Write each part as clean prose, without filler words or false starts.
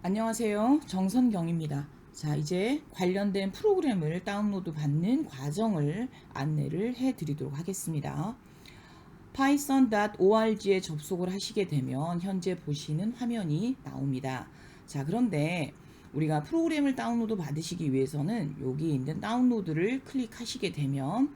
안녕하세요. 정선경입니다. 자, 이제 관련된 프로그램을 다운로드 받는 과정을 안내를 해 드리도록 하겠습니다. python.org에 접속을 하시게 되면 현재 보시는 화면이 나옵니다. 자, 그런데 우리가 프로그램을 다운로드 받으시기 위해서는 여기 있는 다운로드를 클릭하시게 되면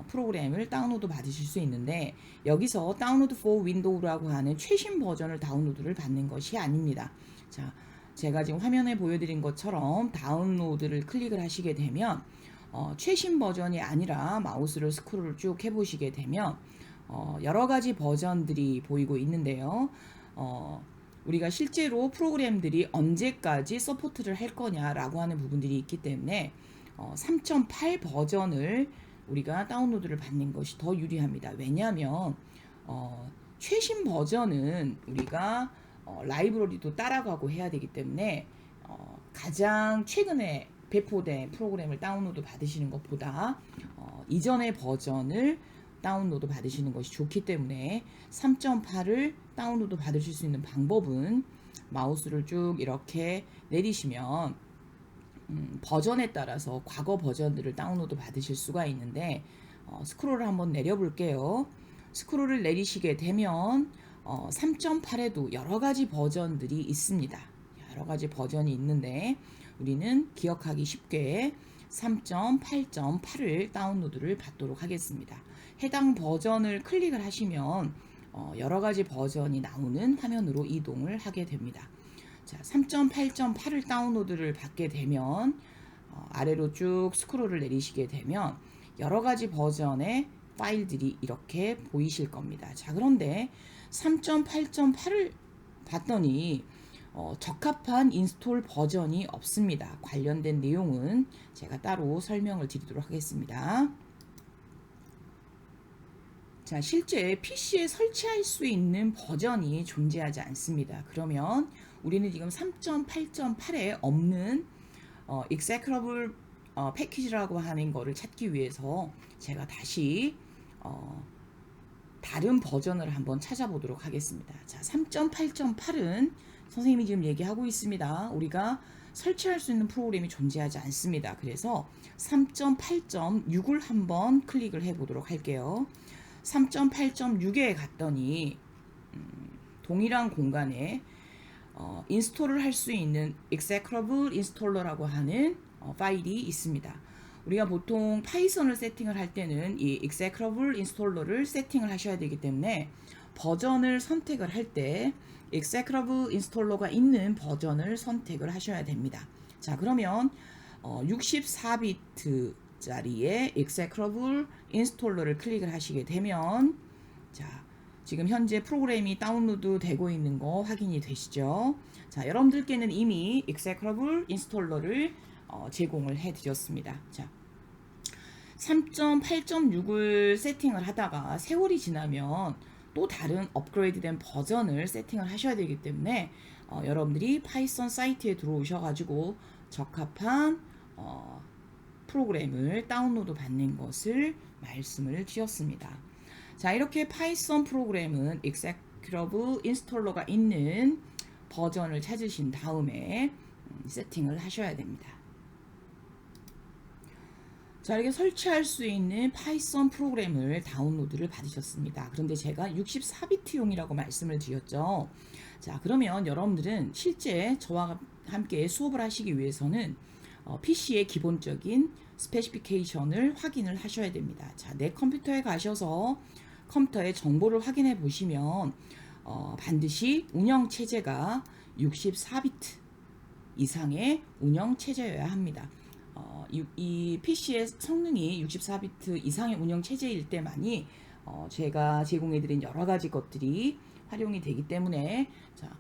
프로그램을 다운로드 받으실 수 있는데, 여기서 다운로드 for window라고 하는 최신 버전을 다운로드를 받는 것이 아닙니다. 자, 제가 지금 화면에 보여드린 것처럼 다운로드를 클릭을 하시게 되면 최신 버전이 아니라 마우스를 스크롤을 쭉 해보시게 되면 여러 가지 버전들이 보이고 있는데요. 우리가 실제로 프로그램들이 언제까지 서포트를 할 거냐라고 하는 부분들이 있기 때문에 3.8 버전을 우리가 다운로드를 받는 것이 더 유리합니다. 왜냐하면 최신 버전은 우리가 라이브러리도 따라가고 해야 되기 때문에 가장 최근에 배포된 프로그램을 다운로드 받으시는 것보다 이전의 버전을 다운로드 받으시는 것이 좋기 때문에 3.8을 다운로드 받으실 수 있는 방법은 마우스를 쭉 이렇게 내리시면 버전에 따라서 과거 버전들을 다운로드 받으실 수가 있는데, 스크롤을 한번 내려볼게요. 스크롤을 내리시게 되면 3.8에도 여러 가지 버전들이 있습니다. 여러 가지 버전이 있는데 우리는 기억하기 쉽게 3.8.8을 다운로드를 받도록 하겠습니다. 해당 버전을 클릭을 하시면 여러 가지 버전이 나오는 화면으로 이동을 하게 됩니다. 자, 3.8.8을 다운로드를 받게 되면 아래로 쭉 스크롤을 내리시게 되면 여러 가지 버전의 파일들이 이렇게 보이실 겁니다. 자, 그런데 3.8.8을 봤더니 적합한 인스톨 버전이 없습니다. 관련된 내용은 제가 따로 설명을 드리도록 하겠습니다. 자, 실제 PC에 설치할 수 있는 버전이 존재하지 않습니다. 그러면 우리는 지금 3.8.8에 없는 executable 패키지라고 하는 거를 찾기 위해서 제가 다시 다른 버전을 한번 찾아보도록 하겠습니다. 자, 3.8.8은 선생님이 지금 얘기하고 있습니다. 우리가 설치할 수 있는 프로그램이 존재하지 않습니다. 그래서 3.8.6을 한번 클릭을 해보도록 할게요. 3.8.6에 갔더니 동일한 공간에 인스톨을 할 수 있는 executable installer라고 하는 파일이 있습니다. 우리가 보통 파이썬을 세팅을 할 때는 이 executable installer를 세팅을 하셔야 되기 때문에 버전을 선택을 할 때 executable installer가 있는 버전을 선택을 하셔야 됩니다. 자, 그러면 64비트 짜리의 executable installer를 클릭을 하시게 되면, 자, 지금 현재 프로그램이 다운로드 되고 있는 거 확인이 되시죠? 자, 여러분들께는 이미 executable installer를 제공을 해 드렸습니다. 자, 3.8.6을 세팅을 하다가 세월이 지나면 또 다른 업그레이드된 버전을 세팅을 하셔야 되기 때문에 여러분들이 파이썬 사이트에 들어오셔가지고 적합한 프로그램을 다운로드 받는 것을 말씀을 드렸습니다. 자, 이렇게 파이썬 프로그램은 executable installer가 있는 버전을 찾으신 다음에 세팅을 하셔야 됩니다. 자, 이렇게 설치할 수 있는 파이썬 프로그램을 다운로드를 받으셨습니다. 그런데 제가 64비트용이라고 말씀을 드렸죠. 자, 그러면 여러분들은 실제 저와 함께 수업을 하시기 위해서는 PC의 기본적인 스페시피케이션을 확인을 하셔야 됩니다. 자, 내 컴퓨터에 가셔서 컴퓨터의 정보를 확인해 보시면 반드시 운영체제가 64비트 이상의 운영체제여야 합니다. 이 PC의 성능이 64비트 이상의 운영체제일 때만이 제가 제공해드린 여러 가지 것들이 활용이 되기 때문에, 자,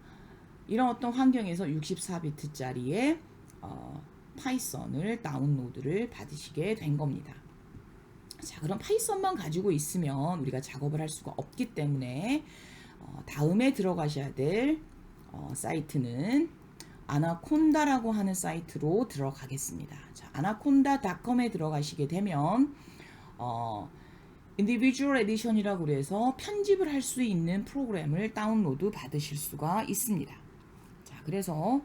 이런 어떤 환경에서 64비트짜리의 파이썬을 다운로드를 받으시게 된 겁니다. 자, 그럼 파이썬만 가지고 있으면 우리가 작업을 할 수가 없기 때문에 다음에 들어가셔야 될 사이트는 아나콘다라고 하는 사이트로 들어가겠습니다. 자, anaconda.com에 들어가시게 되면 인디비주얼 에디션이라고 그래서 편집을 할 수 있는 프로그램을 다운로드 받으실 수가 있습니다. 자, 그래서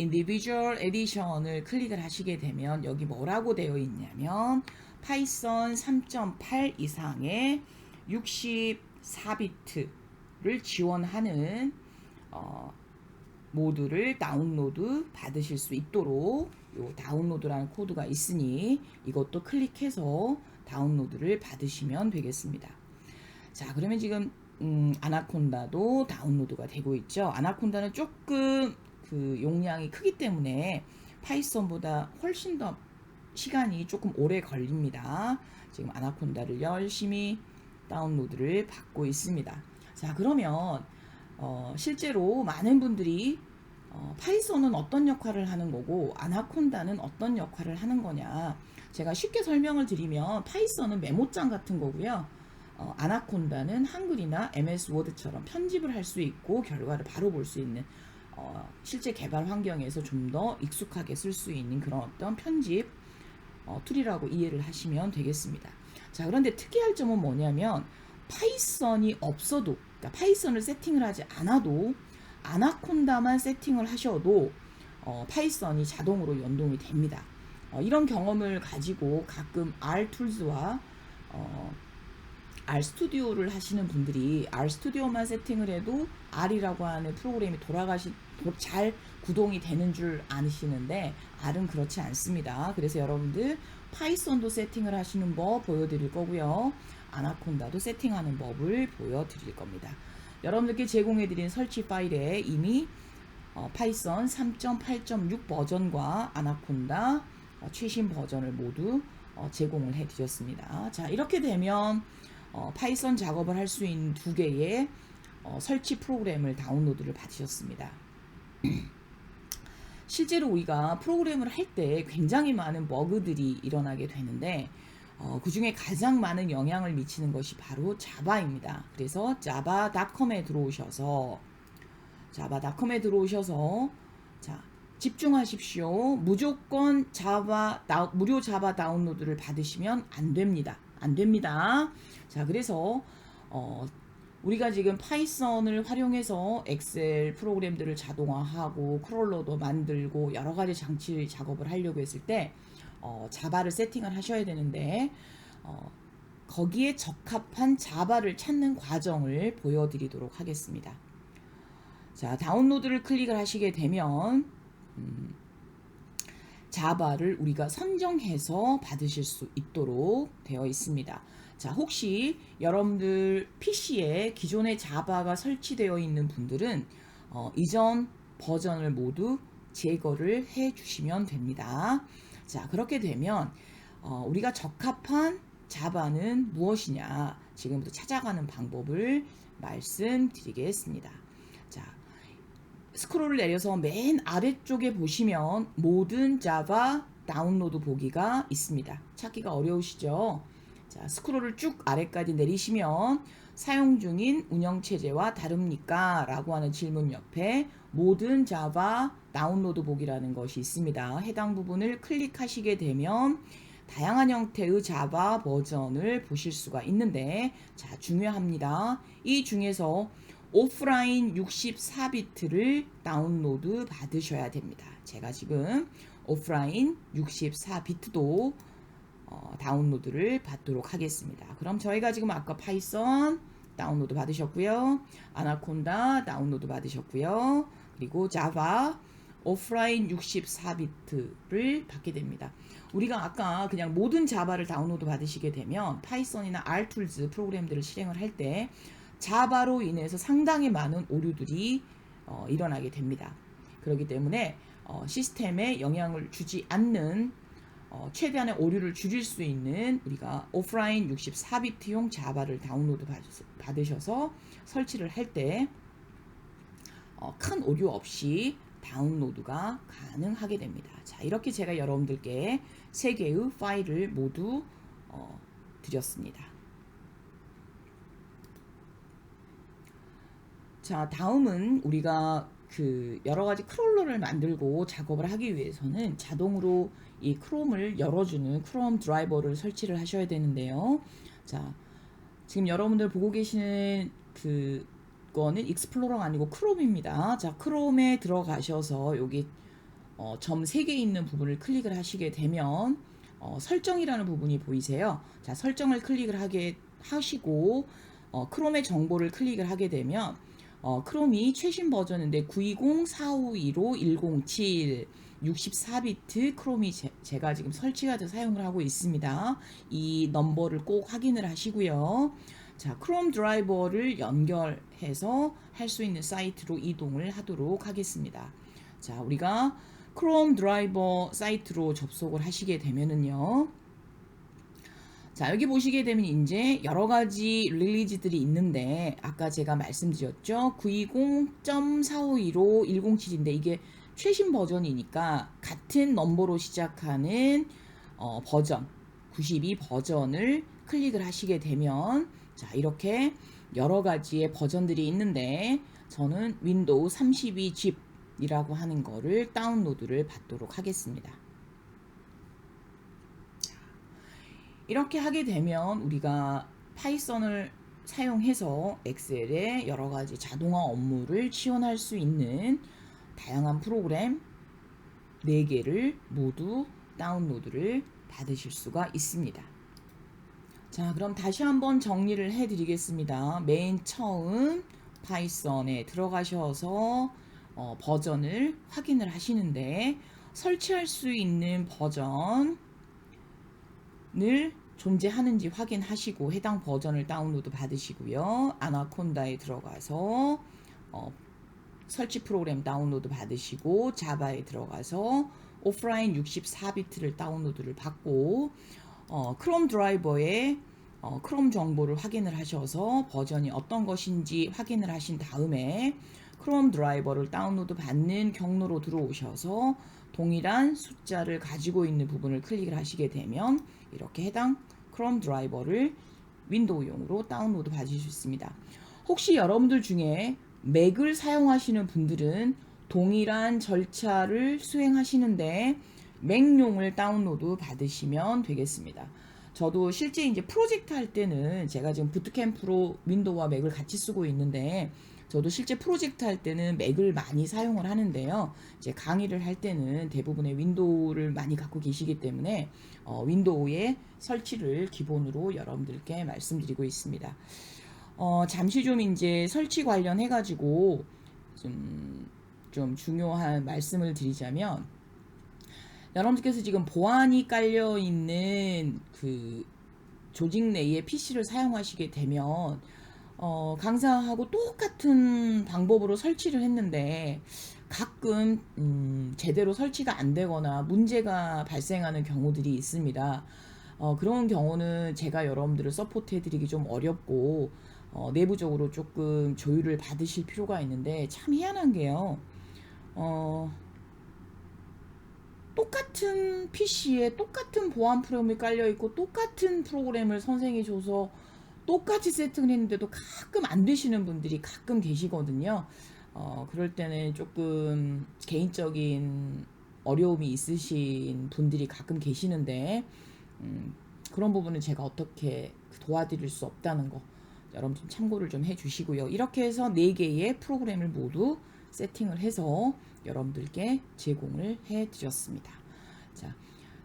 individual edition을 클릭을 하시게 되면 여기 뭐라고 되어 있냐면 파이썬 3.8 이상의 64비트를 지원하는 모듈을 다운로드 받으실 수 있도록 요 다운로드라는 코드가 있으니 이것도 클릭해서 다운로드를 받으시면 되겠습니다. 자, 그러면 지금 아나콘다도 다운로드가 되고 있죠. 아나콘다는 조금 그 용량이 크기 때문에 파이썬보다 훨씬 더 시간이 조금 오래 걸립니다. 지금 아나콘다를 열심히 다운로드를 받고 있습니다. 자, 그러면 실제로 많은 분들이 파이썬은 어떤 역할을 하는 거고 아나콘다는 어떤 역할을 하는 거냐, 제가 쉽게 설명을 드리면 파이썬은 메모장 같은 거고요. 아나콘다는 한글이나 MS 워드처럼 편집을 할 수 있고 결과를 바로 볼 수 있는 실제 개발 환경에서 좀 더 익숙하게 쓸 수 있는 그런 어떤 편집 툴이라고 이해를 하시면 되겠습니다. 자, 그런데 특이할 점은 뭐냐면 파이썬이 없어도, 그러니까 파이썬을 세팅을 하지 않아도 아나콘다만 세팅을 하셔도 파이썬이 자동으로 연동이 됩니다. 이런 경험을 가지고 가끔 RTools RStudio를 하시는 분들이 RStudio만 세팅을 해도 R이라고 하는 프로그램이 잘 구동이 되는 줄 아시는데 R은 그렇지 않습니다. 그래서 여러분들 파이썬도 세팅을 하시는 법 보여드릴 거고요. 아나콘다도 세팅하는 법을 보여드릴 겁니다. 여러분들께 제공해드린 설치 파일에 이미 파이썬 3.8.6 버전과 아나콘다 최신 버전을 모두 제공을 해드렸습니다. 자, 이렇게 되면 파이썬 작업을 할 수 있는 두 개의 설치 프로그램을 다운로드를 받으셨습니다. 실제로 우리가 프로그램을 할 때 굉장히 많은 버그들이 일어나게 되는데 그 중에 가장 많은 영향을 미치는 것이 바로 자바입니다. 그래서 java.com에 들어오셔서 자, 집중하십시오. 무조건 무료 자바 다운로드를 받으시면 안 됩니다. 자, 그래서 우리가 지금 파이썬을 활용해서 엑셀 프로그램들을 자동화하고 크롤러도 만들고 여러 가지 장치 작업을 하려고 했을 때 자바를 세팅을 하셔야 되는데 거기에 적합한 자바를 찾는 과정을 보여드리도록 하겠습니다. 자, 다운로드를 클릭을 하시게 되면 자바를 우리가 선정해서 받으실 수 있도록 되어 있습니다. 자, 혹시 여러분들 PC에 기존의 자바가 설치되어 있는 분들은 이전 버전을 모두 제거를 해 주시면 됩니다. 자, 그렇게 되면 우리가 적합한 자바는 무엇이냐, 지금부터 찾아가는 방법을 말씀드리겠습니다. 자, 스크롤을 내려서 맨 아래쪽에 보시면 모든 자바 다운로드 보기가 있습니다. 찾기가 어려우시죠? 자, 스크롤을 쭉 아래까지 내리시면 사용 중인 운영체제와 다릅니까? 라고 하는 질문 옆에 모든 자바 다운로드 보기라는 것이 있습니다. 해당 부분을 클릭하시게 되면 다양한 형태의 자바 버전을 보실 수가 있는데, 자, 중요합니다. 이 중에서 오프라인 64비트를 다운로드 받으셔야 됩니다. 제가 지금 오프라인 64비트도 다운로드를 받도록 하겠습니다. 그럼 저희가 지금 아까 파이썬 다운로드 받으셨고요. 아나콘다 다운로드 받으셨고요. 그리고 자바 오프라인 64비트를 받게 됩니다. 우리가 아까 그냥 모든 자바를 다운로드 받으시게 되면 파이썬이나 RTools 프로그램들을 실행을 할 때 자바로 인해서 상당히 많은 오류들이 일어나게 됩니다. 그렇기 때문에 시스템에 영향을 주지 않는 최대한의 오류를 줄일 수 있는 우리가 오프라인 64비트용 자바를 다운로드 받으셔서 설치를 할 때 큰 오류 없이 다운로드가 가능하게 됩니다. 자, 이렇게 제가 여러분들께 3개의 파일을 모두 드렸습니다. 자, 다음은 우리가 여러 가지 크롤러를 만들고 작업을 하기 위해서는 자동으로 이 크롬을 열어주는 크롬 드라이버를 설치를 하셔야 되는데요. 자, 지금 여러분들 보고 계시는 그거는 익스플로러가 아니고 크롬입니다. 자, 크롬에 들어가셔서 여기 점 3개 있는 부분을 클릭을 하시게 되면 설정이라는 부분이 보이세요. 자, 설정을 클릭을 하시고 크롬의 정보를 클릭을 하게 되면 크롬이 최신 버전인데 920-4515-107 64비트 크롬이 제가 지금 설치가 돼서 사용을 하고 있습니다. 이 넘버를 꼭 확인을 하시고요. 자, 크롬 드라이버를 연결해서 할 수 있는 사이트로 이동을 하도록 하겠습니다. 자, 우리가 크롬 드라이버 사이트로 접속을 하시게 되면은요. 자, 여기 보시게 되면 이제 여러 가지 릴리즈들이 있는데 아까 제가 말씀드렸죠. 920.4515-107인데 이게 최신 버전이니까 같은 넘버로 시작하는 버전 92 버전을 클릭을 하시게 되면 자, 이렇게 여러 가지의 버전들이 있는데 저는 윈도우 32 집이라고 하는 거를 다운로드를 받도록 하겠습니다. 이렇게 하게 되면 우리가 파이썬을 사용해서 엑셀에 여러 가지 자동화 업무를 지원할 수 있는 다양한 프로그램 4개를 모두 다운로드를 받으실 수가 있습니다. 자, 그럼 다시 한번 정리를 해 드리겠습니다. 맨 처음 파이썬에 들어가셔서 버전을 확인을 하시는데 설치할 수 있는 버전을 존재하는지 확인하시고 해당 버전을 다운로드 받으시고요. 아나콘다에 들어가서 설치 프로그램 다운로드 받으시고 자바에 들어가서 오프라인 64비트를 다운로드를 받고 크롬 드라이버에 크롬 정보를 확인을 하셔서 버전이 어떤 것인지 확인을 하신 다음에 크롬 드라이버를 다운로드 받는 경로로 들어오셔서 동일한 숫자를 가지고 있는 부분을 클릭을 하시게 되면 이렇게 해당 크롬 드라이버를 윈도우용으로 다운로드 받으실 수 있습니다. 혹시 여러분들 중에 맥을 사용하시는 분들은 동일한 절차를 수행하시는데 맥용을 다운로드 받으시면 되겠습니다. 저도 실제 이제 프로젝트 할 때는 제가 지금 부트캠프로 윈도우와 맥을 같이 쓰고 있는데 저도 실제 프로젝트 할 때는 맥을 많이 사용을 하는데요. 이제 강의를 할 때는 대부분의 윈도우를 많이 갖고 계시기 때문에 윈도우의 설치를 기본으로 여러분들께 말씀드리고 있습니다. 잠시 좀 이제 설치 관련해 가지고 좀 중요한 말씀을 드리자면 여러분들께서 지금 보안이 깔려 있는 그 조직 내의 PC를 사용하시게 되면 강사하고 똑같은 방법으로 설치를 했는데 가끔 제대로 설치가 안 되거나 문제가 발생하는 경우들이 있습니다. 그런 경우는 제가 여러분들을 서포트 해드리기 좀 어렵고 내부적으로 조금 조율을 받으실 필요가 있는데 참 희한한 게요. 똑같은 PC에 똑같은 보안 프로그램이 깔려있고 똑같은 프로그램을 선생님이 줘서 똑같이 세팅을 했는데도 가끔 안 되시는 분들이 가끔 계시거든요. 그럴 때는 조금 개인적인 어려움이 있으신 분들이 가끔 계시는데 그런 부분은 제가 어떻게 도와드릴 수 없다는 거 여러분 좀 참고를 좀 해주시고요. 이렇게 해서 4개의 프로그램을 모두 세팅을 해서 여러분들께 제공을 해드렸습니다. 자,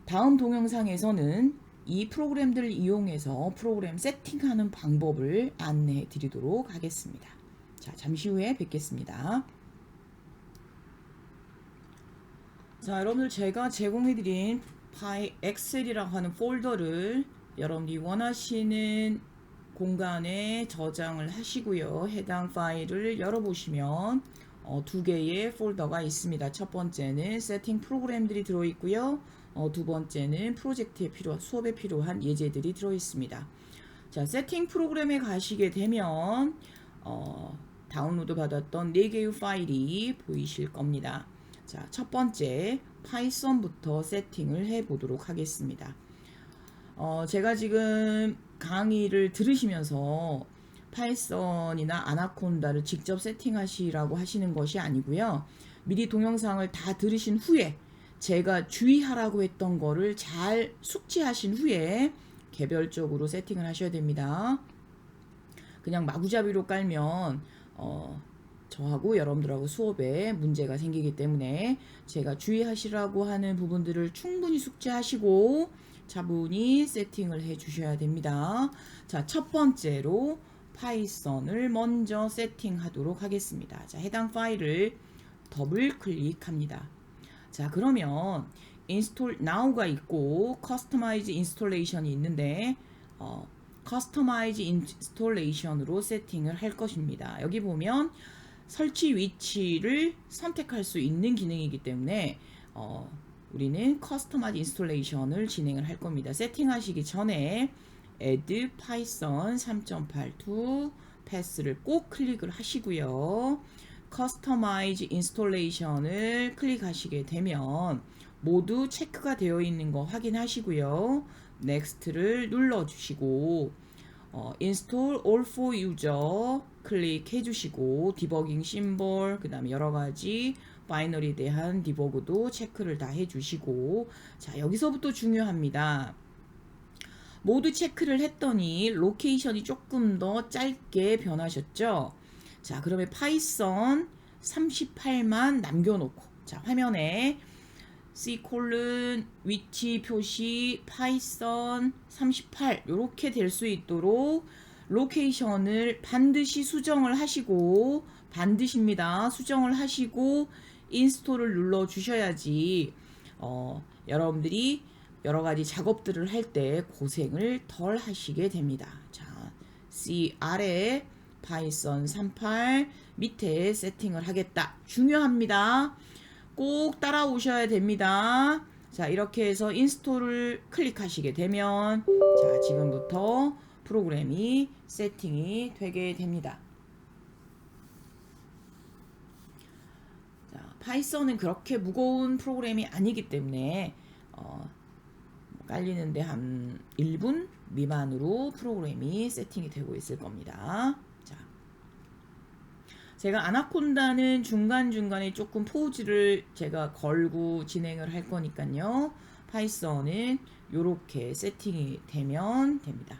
다음 동영상에서는 이 프로그램들을 이용해서 프로그램 세팅하는 방법을 안내해 드리도록 하겠습니다. 자, 잠시 후에 뵙겠습니다. 자, 여러분들 제가 제공해 드린 엑셀이라고 하는 폴더를 여러분들이 원하시는 공간에 저장을 하시고요. 해당 파일을 열어보시면 2개의 폴더가 있습니다. 첫 번째는 세팅 프로그램들이 들어있고요. 두 번째는 프로젝트에 수업에 필요한 예제들이 들어있습니다. 자, 세팅 프로그램에 가시게 되면 다운로드 받았던 4개의 파일이 보이실 겁니다. 자, 첫 번째 파이썬부터 세팅을 해 보도록 하겠습니다. 제가 지금 강의를 들으시면서 파이썬이나 아나콘다를 직접 세팅하시라고 하시는 것이 아니고요. 미리 동영상을 다 들으신 후에 제가 주의하라고 했던 거를 잘 숙지하신 후에 개별적으로 세팅을 하셔야 됩니다. 그냥 마구잡이로 깔면 저하고 여러분들하고 수업에 문제가 생기기 때문에 제가 주의하시라고 하는 부분들을 충분히 숙지하시고 차분히 세팅을 해 주셔야 됩니다. 자, 첫 번째로 파이썬을 먼저 세팅하도록 하겠습니다. 자, 해당 파일을 더블 클릭합니다. 자, 그러면 install now가 있고 customize installation이 있는데 customize installation으로 세팅을 할 것입니다. 여기 보면 설치 위치를 선택할 수 있는 기능이기 때문에 우리는 customize installation을 진행을 할 겁니다. 세팅하시기 전에 add python 3.82 패스를 꼭 클릭을 하시고요. customize installation을 클릭하시게 되면 모두 체크가 되어 있는 거 확인하시고요. next를 눌러주시고 install all for user 클릭해 주시고 디버깅 심볼 그 다음에 여러가지 바이너리에 대한 디버그도 체크를 다 해주시고 자, 여기서부터 중요합니다. 모두 체크를 했더니 로케이션이 조금 더 짧게 변하셨죠. 자, 그러면 파이썬 38만 남겨놓고 자, 화면에 C 위치 표시 파이썬 38 이렇게 될 수 있도록 로케이션을 반드시 수정을 하시고 반드시입니다. 수정을 하시고 인스톨을 눌러 주셔야지 여러분들이 여러가지 작업들을 할 때 고생을 덜 하시게 됩니다. 자, C 아래 파이썬 38 밑에 세팅을 하겠다. 중요합니다. 꼭 따라오셔야 됩니다. 자, 이렇게 해서 인스톨을 클릭하시게 되면 자, 지금부터 프로그램이 세팅이 되게 됩니다. 자, 파이썬은 그렇게 무거운 프로그램이 아니기 때문에 깔리는데 한 1분 미만으로 프로그램이 세팅이 되고 있을 겁니다. 자, 제가 아나콘다는 중간중간에 조금 포즈를 제가 걸고 진행을 할 거니까요. 파이썬은 이렇게 세팅이 되면 됩니다.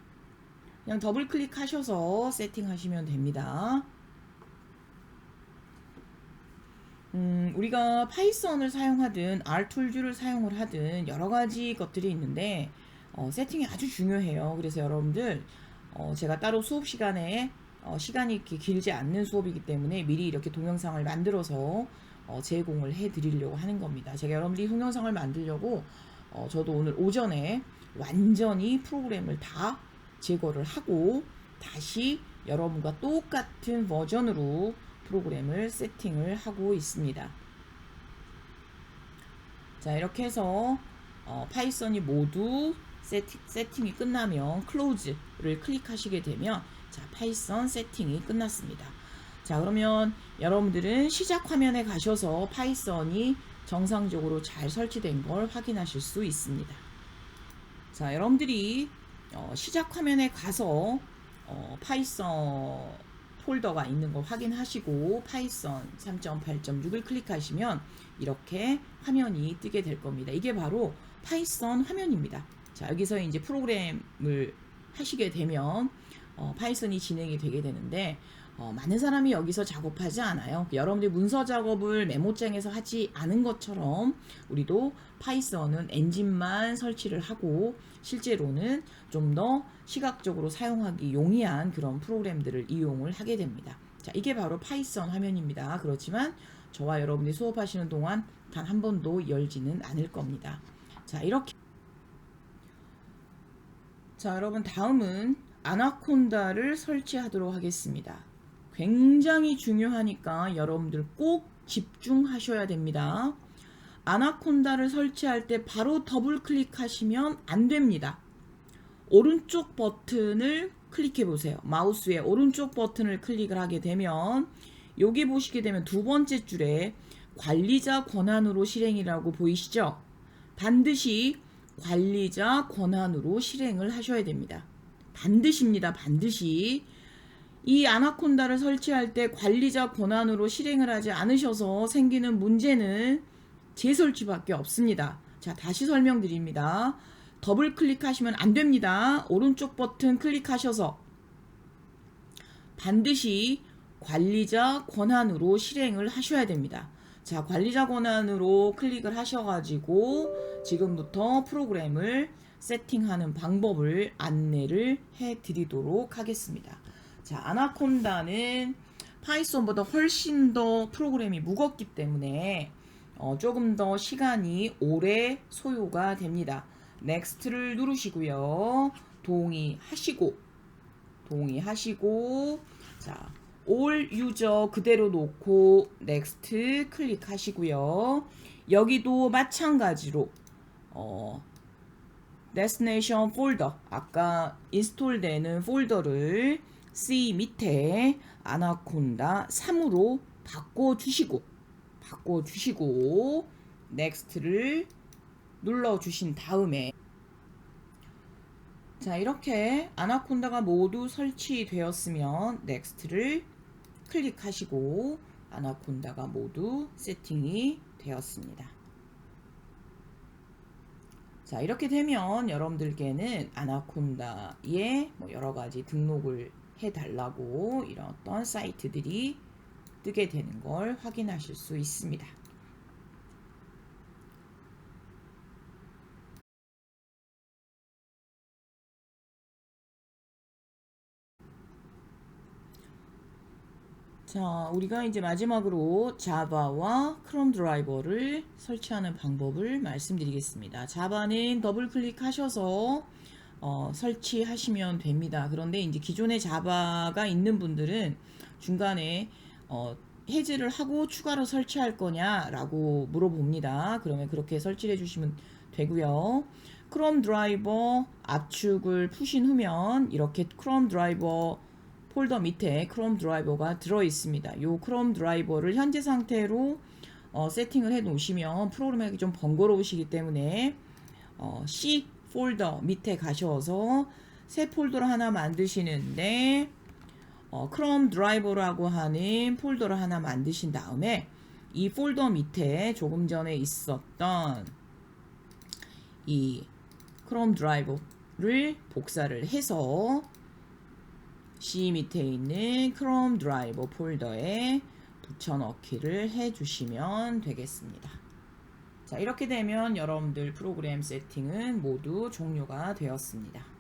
그냥 더블 클릭하셔서 세팅하시면 됩니다. 우리가 파이썬을 사용하든 R툴즈를 사용을 하든 여러가지 것들이 있는데 세팅이 아주 중요해요. 그래서 여러분들 제가 따로 수업 시간에 시간이 이렇게 길지 않는 수업이기 때문에 미리 이렇게 동영상을 만들어서 제공을 해 드리려고 하는 겁니다. 제가 여러분들이 동영상을 만들려고 저도 오늘 오전에 완전히 프로그램을 다 제거를 하고 다시 여러분과 똑같은 버전으로 프로그램을 세팅을 하고 있습니다. 자, 이렇게 해서 파이썬이 모두 세팅이 끝나면 클로즈를 클릭하시게 되면 자, 파이썬 세팅이 끝났습니다. 자, 그러면 여러분들은 시작 화면에 가셔서 파이썬이 정상적으로 잘 설치된 걸 확인하실 수 있습니다. 자, 여러분들이 시작 화면에 가서 파이썬 폴더가 있는 거 확인하시고 파이썬 3.8.6을 클릭하시면 이렇게 화면이 뜨게 될 겁니다. 이게 바로 파이썬 화면입니다. 자, 여기서 이제 프로그램을 하시게 되면 파이썬이 진행이 되게 되는데 많은 사람이 여기서 작업하지 않아요. 여러분들이 문서 작업을 메모장에서 하지 않은 것처럼 우리도 파이썬은 엔진만 설치를 하고 실제로는 좀 더 시각적으로 사용하기 용이한 그런 프로그램들을 이용을 하게 됩니다. 자, 이게 바로 파이썬 화면입니다. 그렇지만 저와 여러분들이 수업하시는 동안 단 한 번도 열지는 않을 겁니다. 자, 이렇게 자, 여러분 다음은 아나콘다를 설치하도록 하겠습니다. 굉장히 중요하니까 여러분들 꼭 집중하셔야 됩니다. 아나콘다를 설치할 때 바로 더블 클릭하시면 안 됩니다. 오른쪽 버튼을 클릭해 보세요. 마우스의 오른쪽 버튼을 클릭을 하게 되면 여기 보시게 되면 두 번째 줄에 관리자 권한으로 실행이라고 보이시죠? 반드시 관리자 권한으로 실행을 하셔야 됩니다. 반드시입니다. 반드시. 이 아나콘다를 설치할 때 관리자 권한으로 실행을 하지 않으셔서 생기는 문제는 재설치밖에 없습니다. 자, 다시 설명드립니다. 더블 클릭하시면 안 됩니다. 오른쪽 버튼 클릭하셔서 반드시 관리자 권한으로 실행을 하셔야 됩니다. 자, 관리자 권한으로 클릭을 하셔가지고 지금부터 프로그램을 세팅하는 방법을 안내를 해드리도록 하겠습니다. 자, 아나콘다는 파이썬보다 훨씬 더 프로그램이 무겁기 때문에 조금 더 시간이 오래 소요가 됩니다. 넥스트를 누르시고요. 동의하시고 자, 올 유저 그대로 놓고 넥스트 클릭하시고요. 여기도 마찬가지로 데스티네이션 폴더, 아까 인스톨되는 폴더를 C 밑에 아나콘다 3으로 바꿔주시고 넥스트를 눌러주신 다음에, 자, 이렇게 아나콘다가 모두 설치되었으면 넥스트를 클릭하시고 아나콘다가 모두 세팅이 되었습니다. 자, 이렇게 되면 여러분들께는 아나콘다에 여러가지 등록을 해달라고 이런 어떤 사이트들이 뜨게 되는 걸 확인하실 수 있습니다. 자, 우리가 이제 마지막으로 자바와 크롬 드라이버를 설치하는 방법을 말씀드리겠습니다. 자바는 더블 클릭하셔서 설치하시면 됩니다. 그런데 이제 기존에 자바가 있는 분들은 중간에 해제를 하고 추가로 설치할 거냐라고 물어봅니다. 그러면 그렇게 설치를 해주시면 되고요. 크롬 드라이버 압축을 푸신 후면 이렇게 크롬 드라이버 폴더 밑에 크롬 드라이버가 들어 있습니다. 이 크롬 드라이버를 현재 상태로 세팅을 해 놓으시면 프로그램이 좀 번거로우시기 때문에 C 폴더 밑에 가셔서 새 폴더를 하나 만드시는데 크롬 드라이버라고 하는 폴더를 하나 만드신 다음에 이 폴더 밑에 조금 전에 있었던 이 크롬 드라이버를 복사를 해서 C 밑에 있는 크롬 드라이버 폴더에 붙여넣기를 해주시면 되겠습니다. 자, 이렇게 되면 여러분들 프로그램 세팅은 모두 종료가 되었습니다.